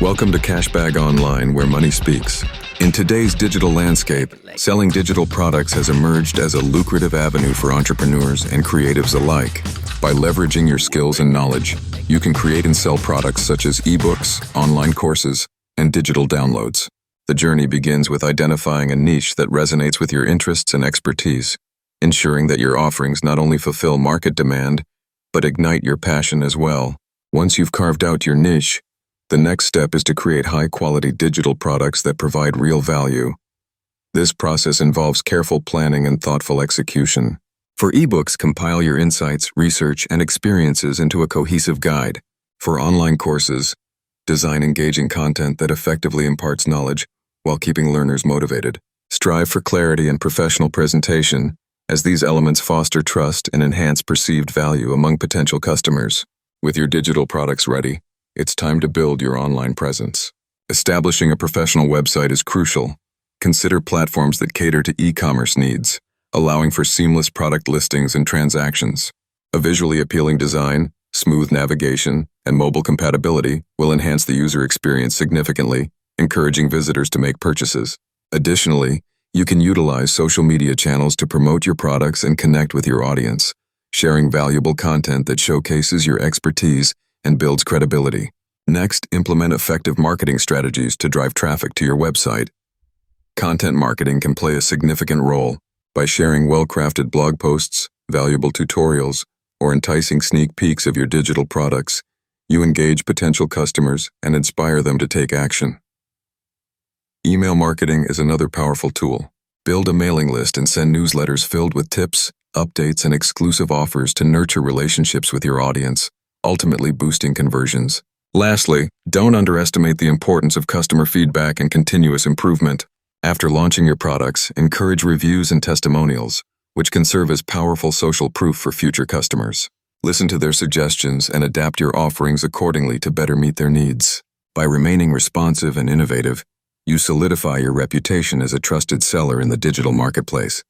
Welcome to Cashbag Online, where money speaks. In today's digital landscape, selling digital products has emerged as a lucrative avenue for entrepreneurs and creatives alike. By leveraging your skills and knowledge, you can create and sell products such as ebooks, online courses, and digital downloads. The journey begins with identifying a niche that resonates with your interests and expertise, ensuring that your offerings not only fulfill market demand, but ignite your passion as well. Once you've carved out your niche, the next step is to create high-quality digital products that provide real value. This process involves careful planning and thoughtful execution. For ebooks, compile your insights, research, and experiences into a cohesive guide. For online courses, design engaging content that effectively imparts knowledge while keeping learners motivated. Strive for clarity and professional presentation, as these elements foster trust and enhance perceived value among potential customers. With your digital products ready, it's time to build your online presence. Establishing a professional website is crucial. Consider platforms that cater to e-commerce needs, allowing for seamless product listings and transactions. A visually appealing design, smooth navigation, and mobile compatibility will enhance the user experience significantly, encouraging visitors to make purchases. Additionally, you can utilize social media channels to promote your products and connect with your audience, sharing valuable content that showcases your expertise and builds credibility. Next, implement effective marketing strategies to drive traffic to your website. Content marketing can play a significant role. By sharing well-crafted blog posts, valuable tutorials, or enticing sneak peeks of your digital products, you engage potential customers and inspire them to take action. Email marketing is another powerful tool. Build a mailing list and send newsletters filled with tips, updates, and exclusive offers to nurture relationships with your audience, ultimately boosting conversions. Lastly, don't underestimate the importance of customer feedback and continuous improvement. After launching your products, encourage reviews and testimonials, which can serve as powerful social proof for future customers. Listen to their suggestions and adapt your offerings accordingly to better meet their needs. By remaining responsive and innovative, you solidify your reputation as a trusted seller in the digital marketplace.